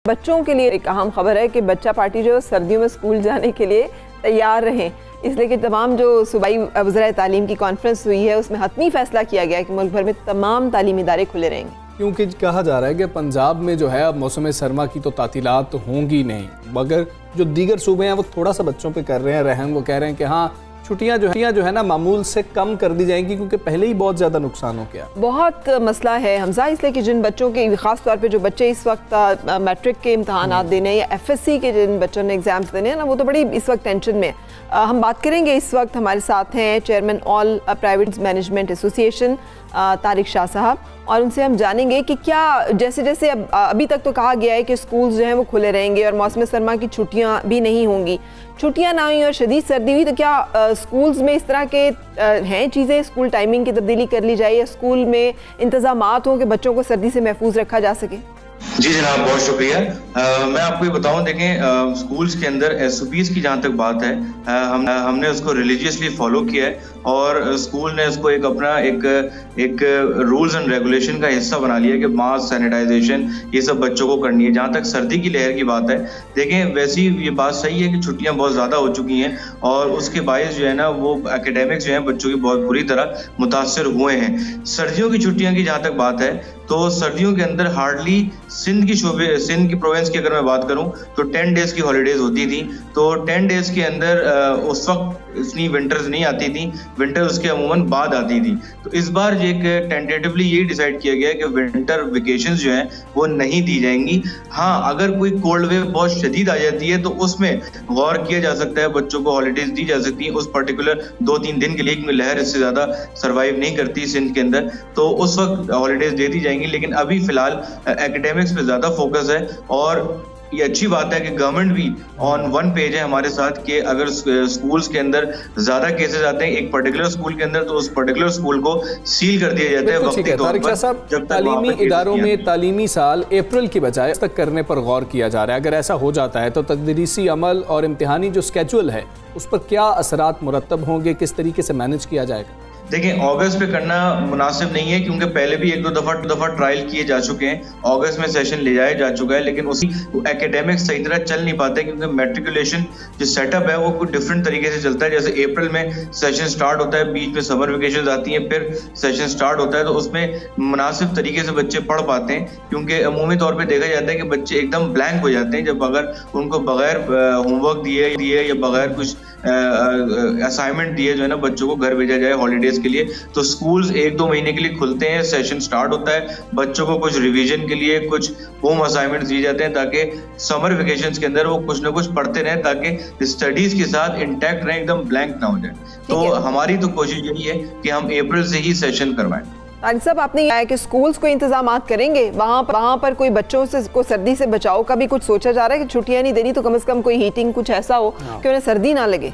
बच्चों के लिए एक अहम खबर है कि बच्चा पार्टी जो सर्दियों में स्कूल जाने के लिए तैयार रहें, इसलिए कि तमाम जो सूबाई वज़राए तालीम की कॉन्फ्रेंस हुई है उसमें हतमी फैसला किया गया है कि मुल्क भर में तमाम तालीमी इदारे खुले रहेंगे। क्योंकि कहा जा रहा है कि पंजाब में जो है अब मौसम सरमा की तो तातीलात होंगी नहीं, मगर जो दीगर सूबे हैं वो थोड़ा सा बच्चों पे कर रहे हैं रहम। वो कह रहे हैं कि हाँ छुट्टियां जो है ना मामूल से कम कर दी जाएंगी क्योंकि पहले ही बहुत ज़्यादा नुकसान हो गया। बहुत मसला है हमजा, इसलिए कि जिन बच्चों के ख़ास तौर पे जो बच्चे इस वक्त मैट्रिक के इम्तहानात देने या FSC के जिन बच्चों ने एग्ज़ाम्स देने हैं ना, वो तो बड़ी इस वक्त टेंशन में। हम बात करेंगे, इस वक्त हमारे साथ हैं chairman all private management association Tariq Shah साहब, और उनसे हम जानेंगे कि क्या जैसे जैसे अभी तक तो कहा गया है कि स्कूल्स जो हैं वो खुले रहेंगे और मौसम सरमा की छुट्टियां भी नहीं होंगी, छुट्टियां ना हुई और शदीद सर्दी हुई तो क्या स्कूल्स में इस तरह के हैं चीज़ें, स्कूल टाइमिंग की तब्दीली कर ली जाए या स्कूल में इंतजामात हों कि बच्चों को सर्दी से महफूज रखा जा सके? जी जनाब, बहुत शुक्रिया। मैं आपको ये बताऊं, देखें स्कूल्स के अंदर SOPs की जहाँ तक बात है, हमने उसको रिलीजियसली फॉलो किया है और स्कूल ने उसको एक अपना एक रूल्स एंड रेगुलेशन का हिस्सा बना लिया कि मास्क, सैनिटाइजेशन ये सब बच्चों को करनी है। जहाँ तक सर्दी की लहर की बात है, देखें वैसी ये बात सही है कि छुट्टियाँ बहुत ज़्यादा हो चुकी हैं और उसके बायस जो है ना वो एकेडमिक्स जो है बच्चों की बहुत बुरी तरह मुतासर हुए हैं। सर्दियों की छुट्टियाँ की जहाँ तक बात है तो सर्दियों के अंदर हार्डली सिंध की प्रोविंस की अगर मैं बात करूं तो 10 डेज की हॉलीडेज होती थी। तो 10 डेज के अंदर उस वक्त इतनी विंटर्स नहीं आती थी, विंटर उसके अमूमन बाद आती थी। तो इस बार एक टेंटेटिवली ये डिसाइड किया गया है कि विंटर वेकेशंस जो हैं वो नहीं दी जाएंगी। हाँ, अगर कोई कोल्ड वेव बहुत शदीद आ जाती है तो उसमें गौर किया जा सकता है, बच्चों को हॉलीडेज दी जा सकती है उस पर्टिकुलर 2-3 दिन के लिए, क्योंकि लहर इससे ज्यादा सर्वाइव नहीं करती सिंध के अंदर, तो उस वक्त हॉलीडेज दे दी जाएंगी। लेकिन अभी फिलहाल एकेडमिक्स पे ज्यादा फोकस है और ये अच्छी बात है कि गवर्नमेंट भी ऑन वन पेज है हमारे साथ कि अगर स्कूल्स के अंदर ज्यादा केसेस आते हैं एक पर्टिकुलर स्कूल के अंदर तो उस पर्टिकुलर स्कूल को सील कर दिया जाता है वक्ती तौर पर। जब तालीमी इदारों में तालीमी साल अप्रैल की बजाय तक करने पर गौर किया जा रहा है, अगर ऐसा हो जाता है तो तदरीसी अमल और इम्तिहानी जो स्केड्यूल है उस पर क्या असरात मुरतब होंगे, किस तरीके से मैनेज किया जाएगा? देखिए, अगस्त पे करना मुनासिब नहीं है क्योंकि पहले भी 1-2 दफा ट्रायल किए जा चुके हैं, अगस्त में सेशन ले जाया जा चुका है, लेकिन उसी एकेडमिक सही तरह चल नहीं पाते क्योंकि मैट्रिकुलेशन जो सेटअप है वो कुछ डिफरेंट तरीके से चलता है। जैसे अप्रैल में सेशन स्टार्ट होता है, बीच में समर वेकेशन आती हैं, फिर सेशन स्टार्ट होता है, तो उसमें मुनासिब तरीके से बच्चे पढ़ पाते हैं क्योंकि अमूमी तौर पर देखा जाता है कि बच्चे एकदम ब्लैंक हो जाते हैं जब अगर उनको बगैर होमवर्क दिए या बगैर कुछ असाइनमेंट दिए जो है ना बच्चों को घर भेजा जाए हॉलीडेज के लिए। तो स्कूल्स 1-2 महीने के लिए खुलते हैं, सेशन स्टार्ट होता है, बच्चों को कुछ रिवीजन के लिए कुछ होम असाइनमेंट्स दिए जाते हैं ताकि समर वेकेशंस के अंदर वो कुछ ना कुछ पढ़ते रहें ताकि स्टडीज के साथ इंटैक्ट रहें, एकदम ब्लैंक ना हो जाए। तो हमारी तो कोशिश यही है कि हम अप्रैल से ही सेशन करवाएं। तारिक साहब, आपने कहा है कि स्कूल्स को इंतजाम करेंगे, वहाँ पर कोई बच्चों से को सर्दी से बचाव का भी कुछ सोचा जा रहा है कि छुट्टियां नहीं देनी तो कम से कम कोई हीटिंग कुछ ऐसा हो कि उन्हें सर्दी ना लगे?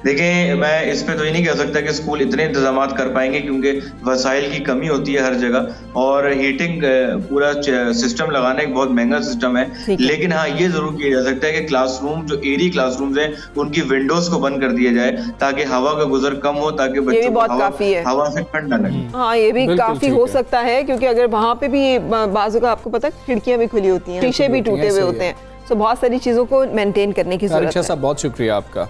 देखिए, मैं इस पे तो ये नहीं कह सकता कि स्कूल इतने इंतजाम कर पाएंगे क्योंकि वसाइल की कमी होती है हर जगह और हीटिंग पूरा सिस्टम लगाना एक बहुत महंगा सिस्टम है। लेकिन हाँ, ये जरूर किया जा सकता है कि क्लासरूम जो एरी क्लासरूम्स हैं उनकी विंडोज को बंद कर दिया जाए ताकि हवा का गुजर कम हो, ताकि बच्चों को हवा से ठंड न लगे। हाँ, ये भी काफी हो सकता है क्योंकि अगर वहाँ पे भी बाजू का आपको पता है खिड़कियां भी खुली होती हैं, शीशे भी टूटे हुए होते हैं, तो बहुत सारी चीजों को मेंटेन करने की जरूरत है। बहुत शुक्रिया आपका।